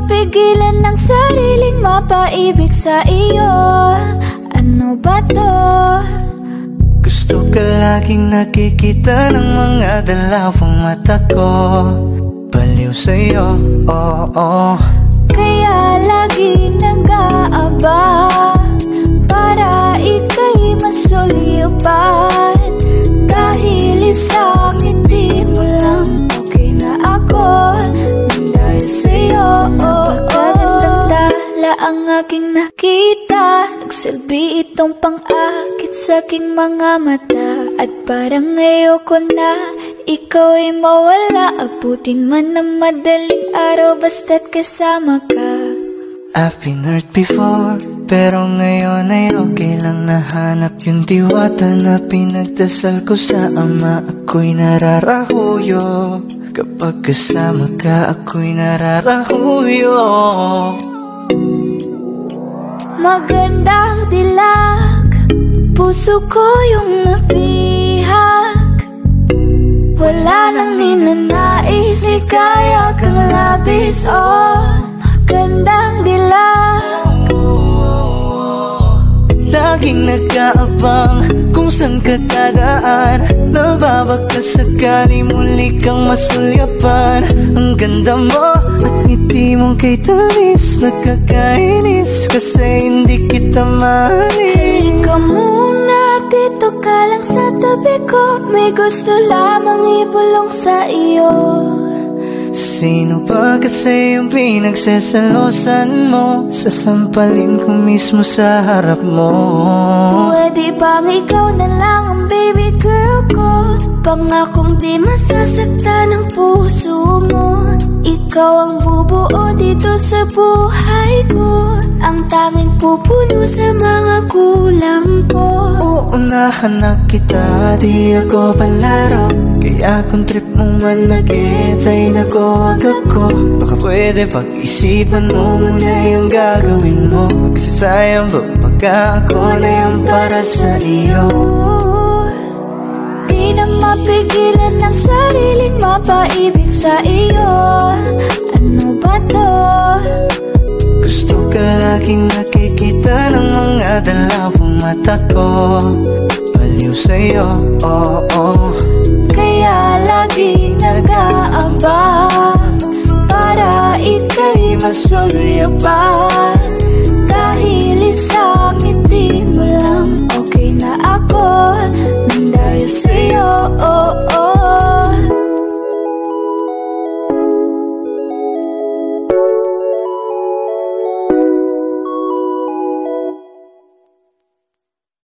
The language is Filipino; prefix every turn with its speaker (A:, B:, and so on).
A: mapigilan ng sariling mapaibig sa iyo. Ano ba to?
B: Gusto ka laging nakikita ng mga dalawang mata ko. Baliw sa'yo, oo.
A: Kaya lagi nag-aaba para ika'y masulipan. Dahil sa'kin di mo lang okay na ako. Dahil sa'yo, napakagandang tala ang aking nakita. Nagsilbi itong pang-akit sa aking mga mata. At parang ayoko na ikaw ay mawala. Abutin man ng madaling araw basta't kasama ka.
B: I've been hurt before, pero ngayon ay okay lang. Nahanap yung diwata na pinagdasal ko sa Ama. Ako'y nararahuyo, kapag kasama ka ako'y nararahuyo.
A: Magandang dilag, puso ko yung napihak. Wala nang ninanais, ikaya kang labis, oh. Magandang dilag.
B: Laging nag-aabang kung saan ka dadaan. Nababagtas sakali muli kang masulyapan. Ang ganda mo at ngiti mong kay tamis. Nakakainis kasi hindi kita mahalin.
A: Halika muna, dito ka lang sa tabi ko. May gusto lamang ibulong sa iyo.
B: Sino pa kasi yung pinagsasalosan mo? Sasampalin ko mismo sa harap mo.
A: Pwede bang ikaw na lang ang baby girl ko? Pangakong di masasaktan ang puso mo. Ikaw ang bubuo dito sa buhay ko. Ang tanging pupuno sa mga kulang ko.
B: Uunahan na kita, di ako palaro. Kaya kung trip mong manakit ay nakuwag ako. Baka pwede pag-isipan mo muna yung gagawin mo. Kasi sayang ba pagka ako na yung para sa iyo.
A: Di na mapigilan ng sariling mapaibig sa iyo. Ano ba to?
B: Gusto ka laging nakikita ng mga dalawang mata ko. Baliw sa'yo, oo.
A: Kaya lagi nag-aaba para ika'y masulyapan. Dahil sa'kin di mo lang